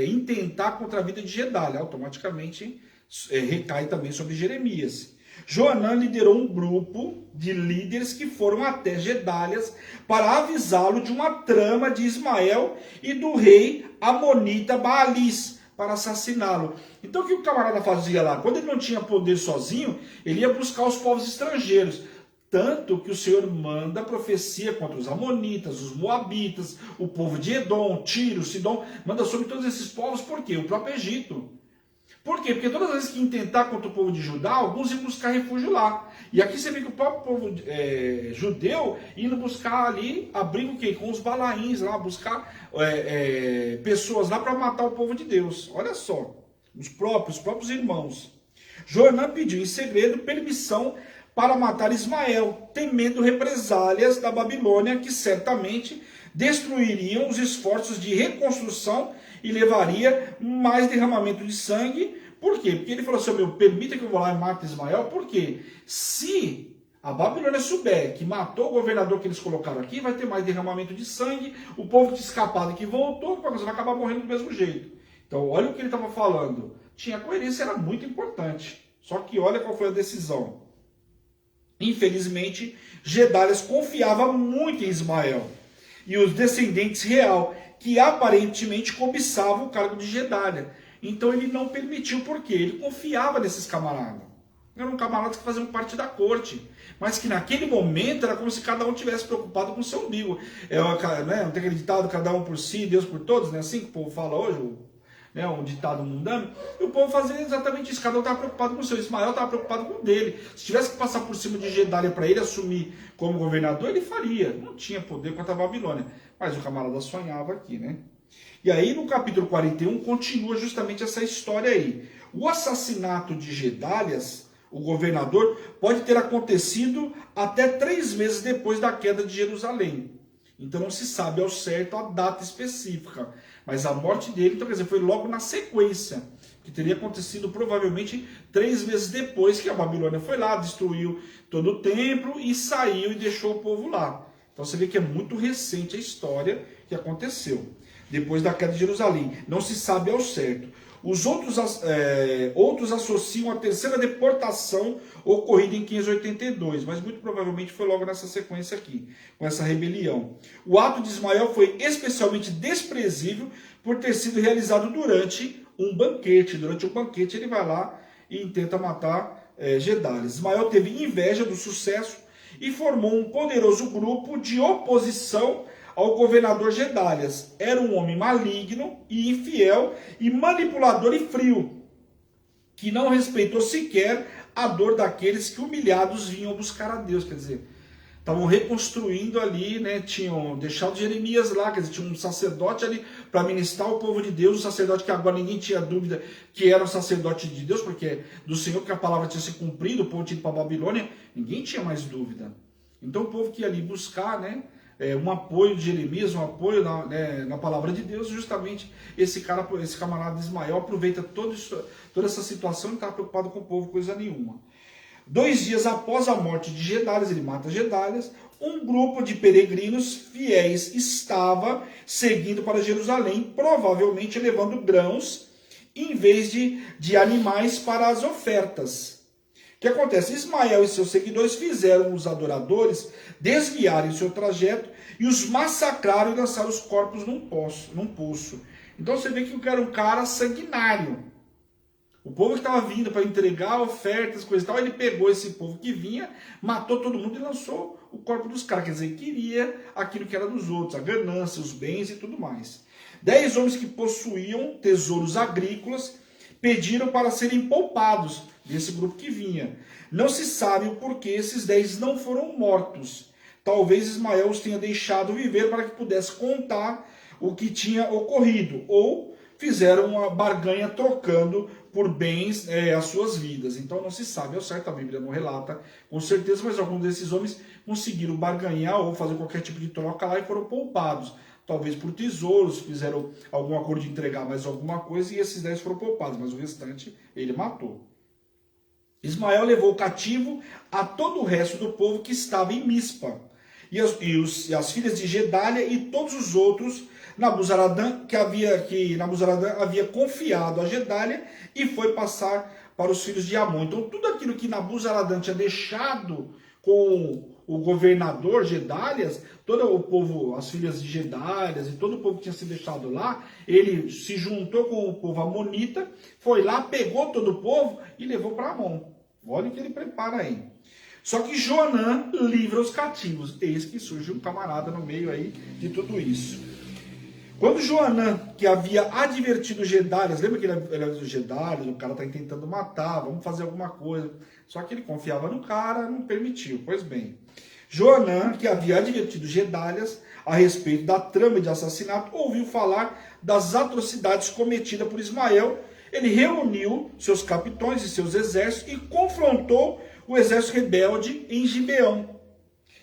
S1: intentar contra a vida de Gedalias. Automaticamente recai também sobre Jeremias. Joanã liderou um grupo de líderes que foram até Gedalias para avisá-lo de uma trama de Ismael e do rei amonita Baalis para assassiná-lo. Então o que o camarada fazia lá? Quando ele não tinha poder sozinho, ele ia buscar os povos estrangeiros. Tanto que o Senhor manda profecia contra os amonitas, os moabitas, o povo de Edom, Tiro, Sidom, manda sobre todos esses povos. Por quê? O próprio Egito. Por quê? Porque todas as vezes que intentar contra o povo de Judá, alguns iam buscar refúgio lá. E aqui você vê que o próprio povo judeu indo buscar ali abrigo com os balaíns lá, buscar pessoas lá para matar o povo de Deus. Olha só, os próprios irmãos. Joanã pediu em segredo permissão para matar Ismael, temendo represálias da Babilônia que certamente destruiriam os esforços de reconstrução e levaria mais derramamento de sangue. Por quê? Porque ele falou assim, permita que eu vou lá e mate Ismael. Por quê? Se a Babilônia souber que matou o governador que eles colocaram aqui, vai ter mais derramamento de sangue, o povo que tinha escapado e que voltou, vai acabar morrendo do mesmo jeito. Então, olha o que ele estava falando. Tinha coerência, era muito importante. Só que olha qual foi a decisão. Infelizmente, Gedalias confiava muito em Ismael e os descendentes real, que aparentemente cobiçavam o cargo de Gedalia. Então ele não permitiu, porque ele confiava nesses camaradas. Eram camaradas que faziam parte da corte, mas que naquele momento era como se cada um tivesse preocupado com o seu umbigo. Não tem aquele ditado, cada um por si, Deus por todos, né? Assim que o povo fala hoje, um ditado mundano, e o povo fazia exatamente isso, cada um estava preocupado com o seu. Ismael estava preocupado com o dele. Se tivesse que passar por cima de Gedalia para ele assumir como governador, ele faria. Não tinha poder contra a Babilônia, mas o camarada sonhava aqui, né? E aí no capítulo 41 continua justamente essa história aí. O assassinato de Gedalias, o governador, pode ter acontecido até 3 meses depois da queda de Jerusalém. Então não se sabe ao certo a data específica. Mas a morte dele, então, quer dizer, foi logo na sequência, que teria acontecido provavelmente 3 meses depois que a Babilônia foi lá, destruiu todo o templo e saiu e deixou o povo lá. Então você vê que é muito recente a história que aconteceu. Depois da queda de Jerusalém. Não se sabe ao certo. Os outros associam a terceira deportação ocorrida em 582, mas muito provavelmente foi logo nessa sequência aqui, com essa rebelião. O ato de Ismael foi especialmente desprezível por ter sido realizado durante um banquete. Durante um banquete ele vai lá e tenta matar Gedalias. Ismael teve inveja do sucesso e formou um poderoso grupo de oposição ao governador Gedalias. Era um homem maligno e infiel e manipulador e frio, que não respeitou sequer a dor daqueles que humilhados vinham buscar a Deus. Quer dizer, estavam reconstruindo ali, né? Tinham deixado Jeremias lá, quer dizer, tinha um sacerdote ali para ministrar o povo de Deus, um sacerdote que agora ninguém tinha dúvida que era o sacerdote de Deus, porque do Senhor que a palavra tinha se cumprido, o povo tinha ido para a Babilônia, ninguém tinha mais dúvida. Então o povo que ia ali buscar, né? Um apoio de Jeremias, um apoio na palavra de Deus, justamente esse camarada Ismael aproveita toda essa situação e não está preocupado com o povo, coisa nenhuma. 2 dias após a morte de Gedalias, ele mata Gedalias, um grupo de peregrinos fiéis estava seguindo para Jerusalém, provavelmente levando grãos em vez de animais para as ofertas. O que acontece? Ismael e seus seguidores fizeram os adoradores desviarem seu trajeto e os massacraram e lançaram os corpos num poço. Então você vê que era um cara sanguinário. O povo que estava vindo para entregar ofertas, coisa e tal, ele pegou esse povo que vinha, matou todo mundo e lançou o corpo dos caras. Quer dizer, queria aquilo que era dos outros, a ganância, os bens e tudo mais. 10 homens que possuíam tesouros agrícolas pediram para serem poupados desse grupo que vinha. Não se sabe o porquê esses 10 não foram mortos. Talvez Ismael os tenha deixado viver para que pudesse contar o que tinha ocorrido, ou fizeram uma barganha trocando por bens as suas vidas. Então não se sabe ao certo, a Bíblia não relata com certeza, mas alguns desses homens conseguiram barganhar ou fazer qualquer tipo de troca lá e foram poupados. Talvez por tesouros, fizeram algum acordo de entregar mais alguma coisa e esses 10 foram poupados, mas o restante ele matou. Ismael levou cativo a todo o resto do povo que estava em Mispa, e as filhas de Gedalia e todos os outros, Nabuzaradã havia confiado a Gedalia e foi passar para os filhos de Amon. Então tudo aquilo que Nabuzaradã tinha deixado com o governador Gedalias, todo o povo, as filhas de Gedalias e todo o povo que tinha se deixado lá, ele se juntou com o povo amonita, foi lá, pegou todo o povo e levou para Amon. Olha o que ele prepara aí. Só que Joanã livra os cativos. Eis que surge um camarada no meio aí de tudo isso. Quando Joanã, que havia advertido Gedalias, lembra que ele avisou Gedalias, o cara está tentando matar, vamos fazer alguma coisa. Só que ele confiava no cara, não permitiu. Pois bem, Joanã, que havia advertido Gedalias a respeito da trama de assassinato, ouviu falar das atrocidades cometidas por Ismael. Ele reuniu seus capitões e seus exércitos e confrontou o exército rebelde em Gibeão.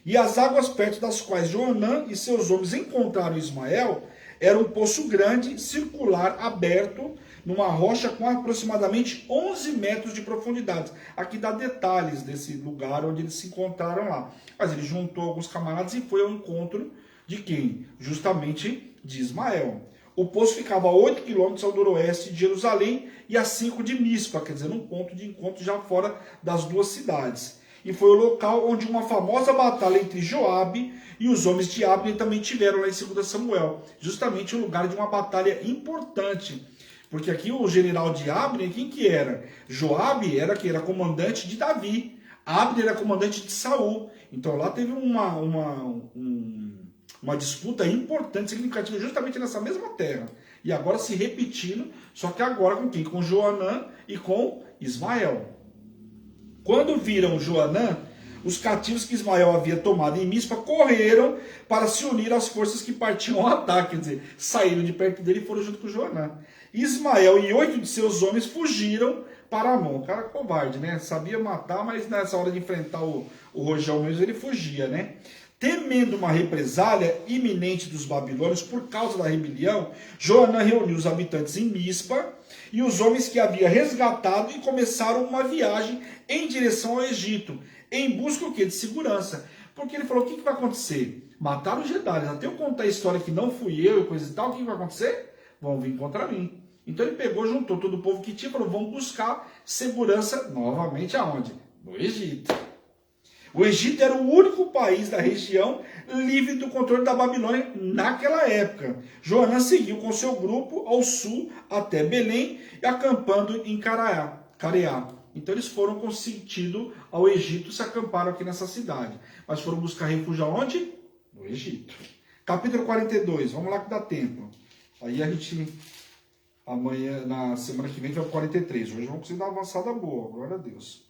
S1: E as águas perto das quais Joanã e seus homens encontraram Ismael era um poço grande, circular, aberto, numa rocha com aproximadamente 11 metros de profundidade. Aqui dá detalhes desse lugar onde eles se encontraram lá. Mas ele juntou alguns camaradas e foi ao encontro de quem? Justamente de Ismael. O poço ficava a 8 quilômetros ao noroeste de Jerusalém e a 5 de Mispa, quer dizer, num ponto de encontro já fora das duas cidades. e foi o local onde uma famosa batalha entre Joabe e os homens de Abner também tiveram lá em 2 Samuel. Justamente o lugar de uma batalha importante. Porque aqui o general de Abner, quem que era? Joabe era que era comandante de Davi. Abner era comandante de Saul. Então lá teve uma disputa importante, significativa, justamente nessa mesma terra. E agora se repetindo, só que agora com quem? Com Joanã e com Ismael. Quando viram Joanã, os cativos que Ismael havia tomado em Mispa correram para se unir às forças que partiam ao ataque. Quer dizer, saíram de perto dele e foram junto com Joanã. Ismael e 8 de seus homens fugiram para Amon. O cara covarde, né? Sabia matar, mas nessa hora de enfrentar o rojão mesmo, ele fugia, né? Temendo uma represália iminente dos babilônios por causa da rebelião, Joanã reuniu os habitantes em Mispa e os homens que havia resgatado e começaram uma viagem em direção ao Egito, em busca o quê? De segurança. Porque ele falou, o que vai acontecer? Mataram os Gedares. Até eu contar a história que não fui eu e coisa e tal, o que vai acontecer? Vão vir contra mim. Então ele pegou, juntou todo o povo que tinha e falou, vamos buscar segurança novamente aonde? No Egito. O Egito era o único país da região livre do controle da Babilônia naquela época. Joanã seguiu com seu grupo ao sul até Belém, acampando em Careá. Então eles foram com sentido ao Egito, se acamparam aqui nessa cidade. Mas foram buscar refúgio aonde? No Egito. Capítulo 42, vamos lá que dá tempo. Aí a gente, amanhã, na semana que vem, vai para 43. Hoje vamos conseguir dar uma avançada boa, glória a Deus.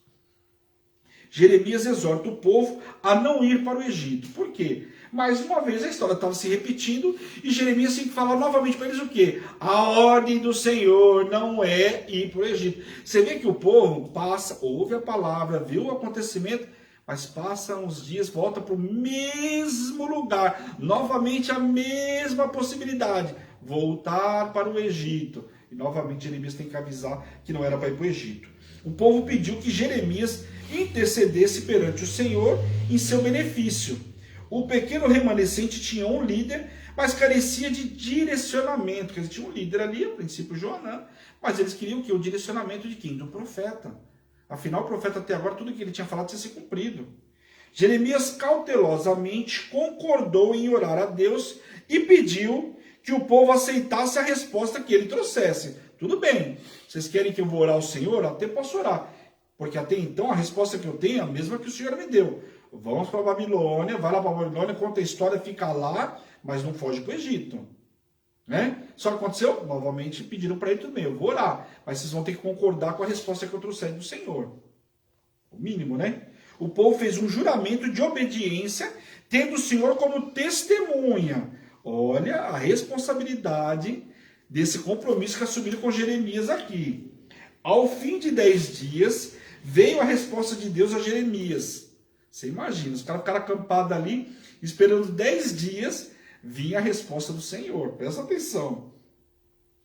S1: Jeremias exorta o povo a não ir para o Egito. Por quê? Mais uma vez a história estava se repetindo e Jeremias tem que falar novamente para eles o quê? A ordem do Senhor não é ir para o Egito. Você vê que o povo passa, ouve a palavra, vê o acontecimento, mas passa uns dias, volta para o mesmo lugar. Novamente a mesma possibilidade. Voltar para o Egito. E novamente Jeremias tem que avisar que não era para ir para o Egito. O povo pediu que Jeremias intercedesse perante o Senhor em seu benefício. O pequeno remanescente tinha um líder, mas carecia de direcionamento. Quer dizer, tinha um líder ali, a princípio Joanã, mas eles queriam que o direcionamento de quem? Do profeta. Afinal, o profeta até agora, tudo que ele tinha falado tinha sido cumprido. Jeremias cautelosamente concordou em orar a Deus e pediu que o povo aceitasse a resposta que ele trouxesse. Tudo bem, vocês querem que eu vou orar ao Senhor? Até posso orar. Porque até então a resposta que eu tenho é a mesma que o Senhor me deu. Vamos para a Babilônia, vai lá para a Babilônia, conta a história, fica lá, mas não foge para o Egito. Né? Só que aconteceu, novamente pediram para ele, tudo bem, eu vou orar, mas vocês vão ter que concordar com a resposta que eu trouxer do Senhor. O mínimo, né? O povo fez um juramento de obediência, tendo o Senhor como testemunha. Olha a responsabilidade desse compromisso que assumiram com Jeremias aqui. Ao fim de 10 dias, veio a resposta de Deus a Jeremias. Você imagina, os caras ficaram acampados ali, esperando 10 dias, vinha a resposta do Senhor. Presta atenção.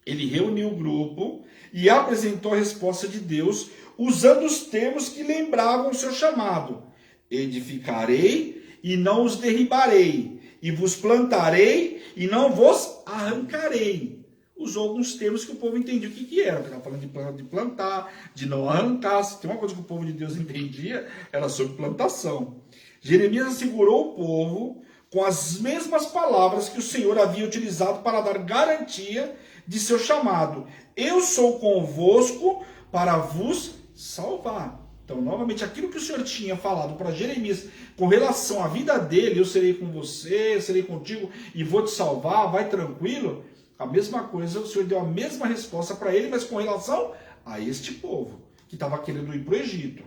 S1: Ele reuniu o grupo e apresentou a resposta de Deus, usando os termos que lembravam o seu chamado. Edificarei e não os derribarei, e vos plantarei e não vos arrancarei. Usou alguns termos que o povo entendia o que era. Estava falando de plantar, de não arrancar. Se tem uma coisa que o povo de Deus entendia, era sobre plantação. Jeremias assegurou o povo com as mesmas palavras que o Senhor havia utilizado para dar garantia de seu chamado. Eu sou convosco para vos salvar. Então, novamente, aquilo que o Senhor tinha falado para Jeremias com relação à vida dele, eu serei com você, eu serei contigo e vou te salvar, vai tranquilo. A mesma coisa, o Senhor deu a mesma resposta para ele, mas com relação a este povo, que estava querendo ir para o Egito.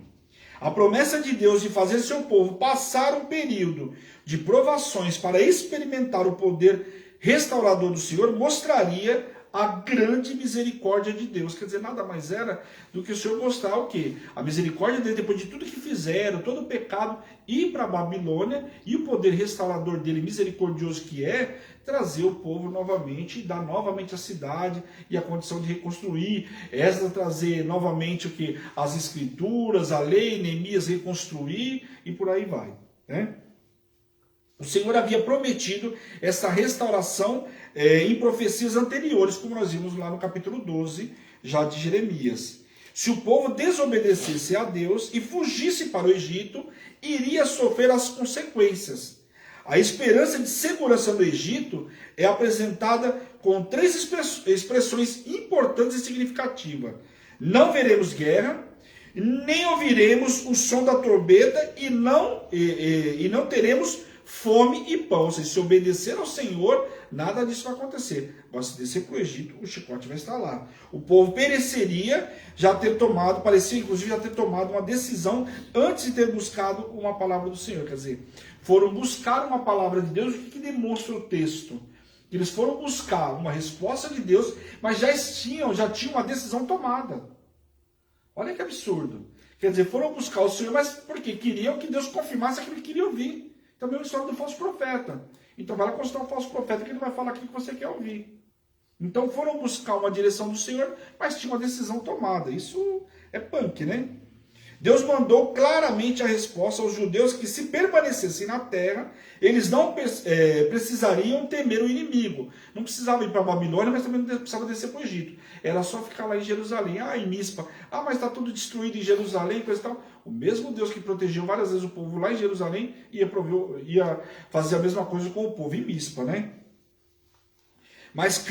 S1: A promessa de Deus de fazer seu povo passar um período de provações para experimentar o poder restaurador do Senhor mostraria a grande misericórdia de Deus. Quer dizer, nada mais era do que o Senhor mostrar o quê? A misericórdia dele, depois de tudo que fizeram, todo o pecado, ir para a Babilônia, e o poder restaurador dele, misericordioso que é, trazer o povo novamente, dar novamente a cidade e a condição de reconstruir, trazer novamente o que? As escrituras, a lei, Neemias reconstruir, e por aí vai, né? O Senhor havia prometido essa restauração em profecias anteriores, como nós vimos lá no capítulo 12, já de Jeremias. Se o povo desobedecesse a Deus e fugisse para o Egito, iria sofrer as consequências. A esperança de segurança no Egito é apresentada com três expressões importantes e significativas. Não veremos guerra, nem ouviremos o som da trombeta e não teremos fome e pão. Ou seja, se obedecer ao Senhor, nada disso vai acontecer. Agora, se descer para o Egito, o chicote vai estar lá. O povo pareceria inclusive já ter tomado uma decisão antes de ter buscado uma palavra do Senhor. Quer dizer, foram buscar uma palavra de Deus. O que demonstra o texto? Eles foram buscar uma resposta de Deus, mas já tinham uma decisão tomada. Olha que absurdo. Quer dizer, foram buscar o Senhor, mas porque queriam que Deus confirmasse aquilo que queria ouvir. Também é a história do falso profeta. Então vai lá consultar um falso profeta que ele vai falar aquilo que você quer ouvir. Então foram buscar uma direção do Senhor, mas tinha uma decisão tomada. Isso é punk, né? Deus mandou claramente a resposta aos judeus que, se permanecessem na terra, eles não precisariam temer o inimigo. Não precisavam ir para a Babilônia, mas também não precisavam descer para o Egito. Era só ficar lá em Jerusalém. Em Mispa. Mas está tudo destruído em Jerusalém, coisa e tal. O mesmo Deus que protegeu várias vezes o povo lá em Jerusalém ia fazer a mesma coisa com o povo em Mispa, né? Mas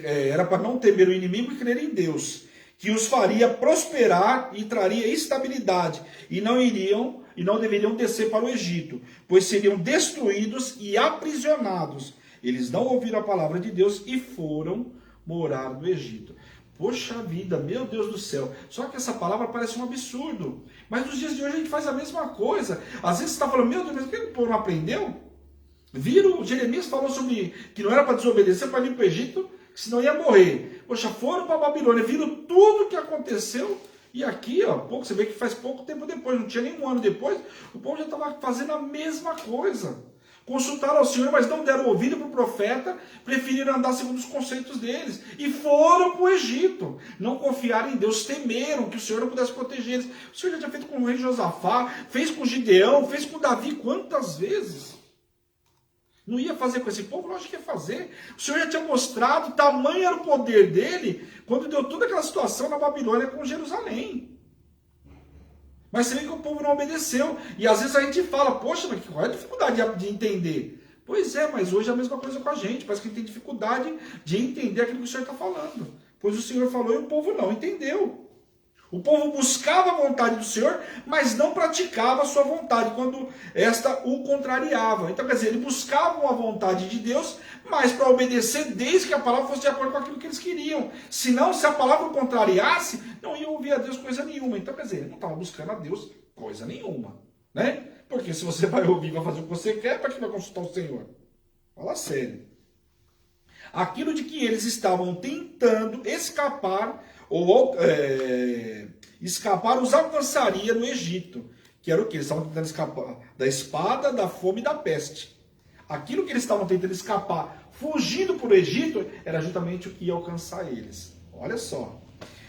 S1: era para não temer o inimigo e crer em Deus, que os faria prosperar e traria estabilidade, e não deveriam descer para o Egito, pois seriam destruídos e aprisionados. Eles não ouviram a palavra de Deus e foram morar no Egito. Poxa vida, meu Deus do céu. Só que essa palavra parece um absurdo. Mas nos dias de hoje a gente faz a mesma coisa. Às vezes você está falando, meu Deus, mas o que o povo não aprendeu? Jeremias falou sobre que não era para desobedecer, para ir para o Egito, senão ia morrer. Poxa, foram para a Babilônia, viram tudo o que aconteceu, e aqui, você vê que faz pouco tempo depois, não tinha nem um ano depois, o povo já estava fazendo a mesma coisa. Consultaram ao Senhor, mas não deram ouvido para o profeta, preferiram andar segundo os conceitos deles, e foram para o Egito. Não confiaram em Deus, temeram que o Senhor não pudesse proteger eles. O Senhor já tinha feito com o rei Josafá, fez com Gideão, fez com Davi, quantas vezes? Não ia fazer com esse povo? Lógico que ia fazer. O Senhor já tinha mostrado, tamanho era o poder dele, quando deu toda aquela situação na Babilônia com Jerusalém. Mas você vê que o povo não obedeceu. E às vezes a gente fala, poxa, mas qual é a dificuldade de entender? Pois é, mas hoje é a mesma coisa com a gente. Parece que a gente tem dificuldade de entender aquilo que o Senhor está falando. Pois o Senhor falou e o povo não entendeu. O povo buscava a vontade do Senhor, mas não praticava a sua vontade, quando esta o contrariava. Então, quer dizer, eles buscavam a vontade de Deus, mas para obedecer, desde que a palavra fosse de acordo com aquilo que eles queriam. Senão, se a palavra o contrariasse, não iam ouvir a Deus coisa nenhuma. Então, quer dizer, ele não estava buscando a Deus coisa nenhuma, né? Porque se você vai ouvir e vai fazer o que você quer, para que vai consultar o Senhor? Fala sério. Aquilo de que eles estavam tentando escapar, os alcançaria no Egito, que era o que? Eles estavam tentando escapar da espada, da fome e da peste. Aquilo que eles estavam tentando escapar, fugindo para o Egito, era justamente o que ia alcançar eles. Olha só.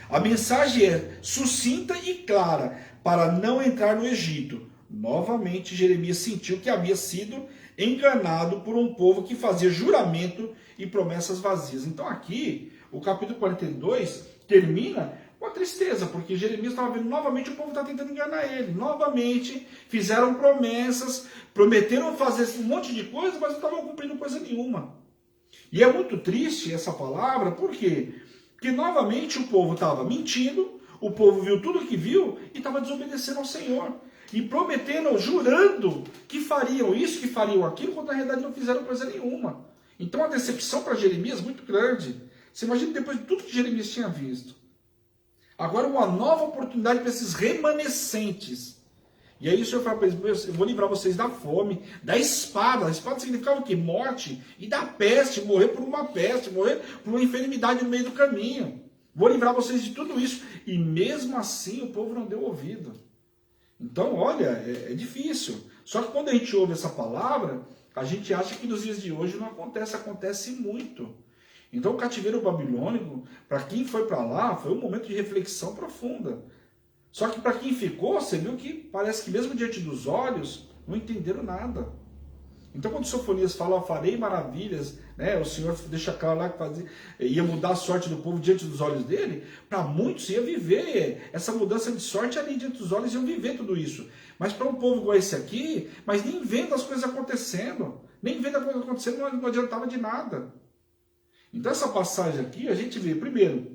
S1: A mensagem é sucinta e clara para não entrar no Egito. Novamente, Jeremias sentiu que havia sido enganado por um povo que fazia juramento e promessas vazias. Então aqui, o capítulo 42 termina com a tristeza, porque Jeremias estava vendo novamente o povo está tentando enganar ele. Novamente fizeram promessas, prometeram fazer um monte de coisa, mas não estavam cumprindo coisa nenhuma. E é muito triste essa palavra, por quê? Porque novamente o povo estava mentindo, o povo viu tudo o que viu e estava desobedecendo ao Senhor. E prometendo, jurando que fariam isso, que fariam aquilo, quando na realidade não fizeram coisa nenhuma. Então a decepção para Jeremias é muito grande. Você imagina depois de tudo que Jeremias tinha visto. Agora uma nova oportunidade para esses remanescentes. E aí o Senhor fala para eles, eu vou livrar vocês da fome, da espada. A espada significava o quê? Morte. E da peste, morrer por uma peste, morrer por uma enfermidade no meio do caminho. Vou livrar vocês de tudo isso. E mesmo assim o povo não deu ouvido. Então, olha, é difícil. Só que quando a gente ouve essa palavra, a gente acha que nos dias de hoje não acontece, acontece muito. Então o cativeiro babilônico, para quem foi para lá, foi um momento de reflexão profunda. Só que para quem ficou, você viu que parece que mesmo diante dos olhos, não entenderam nada. Então, quando Sofonias fala, farei maravilhas, né, o Senhor deixa claro lá que ia mudar a sorte do povo diante dos olhos dele, para muitos ia viver essa mudança de sorte ali diante dos olhos, iam viver tudo isso. Mas para um povo igual esse aqui, mas nem vendo as coisas acontecendo, não adiantava de nada. Então, essa passagem aqui, a gente vê, primeiro,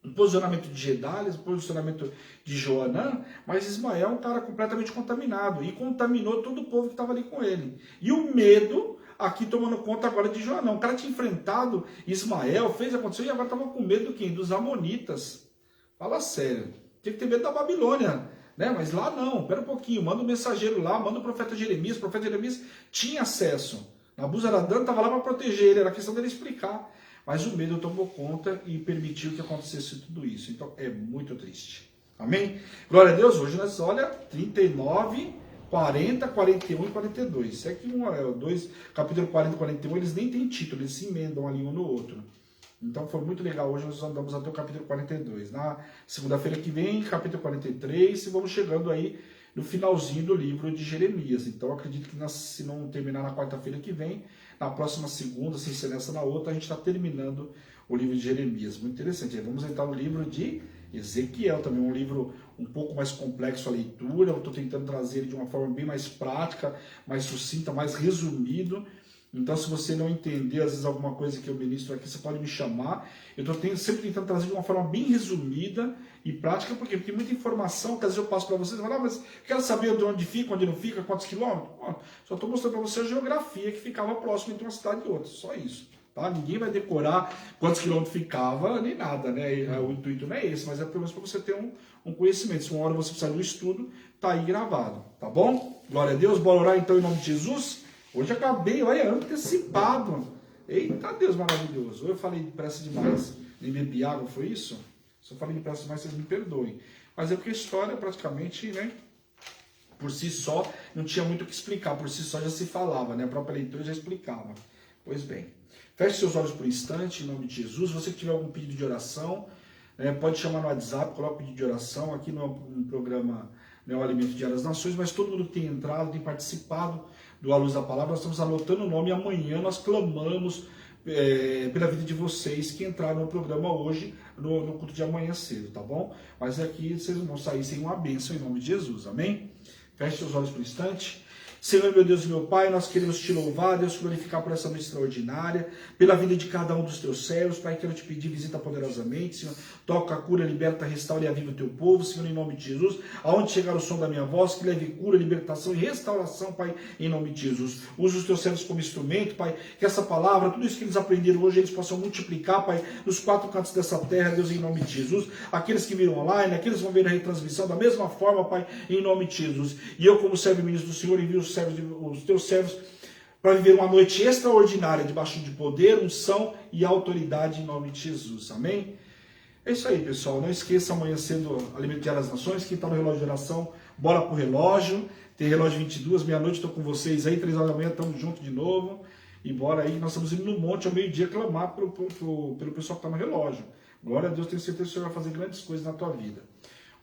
S1: o posicionamento de Gedalias, o posicionamento de Joanã, mas Ismael é um cara completamente contaminado, e contaminou todo o povo que estava ali com ele. E o medo, aqui tomando conta agora de Joanã. O cara tinha enfrentado Ismael, fez acontecer, e agora estava com medo do quem? Dos amonitas. Fala sério, tinha que ter medo da Babilônia, né? Mas lá não, pera um pouquinho, manda um mensageiro lá, manda o profeta Jeremias tinha acesso. Nabuzaradã estava lá para proteger ele, era questão dele explicar. Mas o medo tomou conta e permitiu que acontecesse tudo isso. Então é muito triste. Amém? Glória a Deus. Hoje nós, olha, 39, 40, 41 e 42. Isso aqui, capítulo 40 e 41, eles nem têm título, eles se emendam ali um no outro. Então foi muito legal. Hoje nós andamos até o capítulo 42. Na segunda-feira que vem, capítulo 43, e vamos chegando aí no finalzinho do livro de Jeremias. Então acredito que se não terminar na quarta-feira que vem, na próxima segunda, sem ser nessa na outra, a gente está terminando o livro de Jeremias. Muito interessante. Aí vamos entrar no livro de Ezequiel, também um livro um pouco mais complexo a leitura. Eu estou tentando trazer ele de uma forma bem mais prática, mais sucinta, mais resumido. Então, se você não entender, às vezes, alguma coisa que eu ministro aqui, você pode me chamar. Eu estou sempre tentando trazer de uma forma bem resumida e prática, porque tem muita informação que às vezes eu passo para vocês, mas quero saber de onde fica, onde não fica, quantos quilômetros. Só estou mostrando para você a geografia que ficava próximo entre uma cidade e outra, só isso. Tá? Ninguém vai decorar quantos quilômetros ficava, nem nada, né? O intuito não é esse, mas é pelo menos para você ter um conhecimento. Se uma hora você precisar de um estudo, tá aí gravado, tá bom? Glória a Deus, bora orar então em nome de Jesus. Hoje acabei, olha, antecipado. Eita Deus maravilhoso. Ou eu falei depressa demais, nem bebi água, foi isso? Se eu falei depressa demais, vocês me perdoem. Mas é porque a história praticamente, né, por si só, não tinha muito o que explicar. Por si só já se falava, né? A própria leitura já explicava. Pois bem, feche seus olhos por um instante, em nome de Jesus. Você que tiver algum pedido de oração, pode chamar no WhatsApp, coloca o pedido de oração. Aqui no programa, né, o Alimento Diário das Nações, mas todo mundo que tem entrado, tem participado do A Luz da Palavra, nós estamos anotando o nome e amanhã nós clamamos pela vida de vocês que entraram no programa hoje, no culto de amanhã cedo, tá bom? Mas aqui vocês vão sair sem uma bênção em nome de Jesus, amém? Feche seus olhos por um instante. Senhor, meu Deus e meu Pai, nós queremos te louvar, Deus, glorificar por essa noite extraordinária, pela vida de cada um dos teus servos. Pai, quero te pedir, visita poderosamente, Senhor, toca, cura, liberta, restaura e aviva o teu povo, Senhor, em nome de Jesus, aonde chegar o som da minha voz, que leve cura, libertação e restauração, Pai, em nome de Jesus. Usa os teus servos como instrumento, Pai, que essa palavra, tudo isso que eles aprenderam hoje, eles possam multiplicar, Pai, nos quatro cantos dessa terra, Deus, em nome de Jesus. Aqueles que viram online, aqueles que vão ver a retransmissão, da mesma forma, Pai, em nome de Jesus. E eu, como servo e ministro do Senhor, envio os teus servos para viver uma noite extraordinária, debaixo de poder, unção e autoridade, em nome de Jesus. Amém? É isso aí, pessoal. Não esqueça, amanhã sendo Alimento Diário das Nações. Quem está no relógio de oração, bora pro relógio. Tem relógio 22, meia-noite, estou com vocês aí, 3 horas da manhã, estamos juntos de novo. E bora aí, nós estamos indo no monte ao meio-dia clamar pelo pessoal que está no relógio. Glória a Deus, tenho certeza que o Senhor vai fazer grandes coisas na tua vida.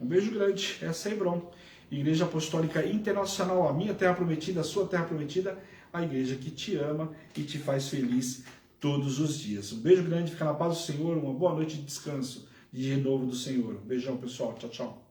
S1: Um beijo grande, essa é Hebron, Igreja Apostólica Internacional, a minha terra prometida, a sua terra prometida, a igreja que te ama e te faz feliz todos os dias. Um beijo grande, fica na paz do Senhor, uma boa noite de descanso, de renovo do Senhor. Um beijão, pessoal, tchau, tchau.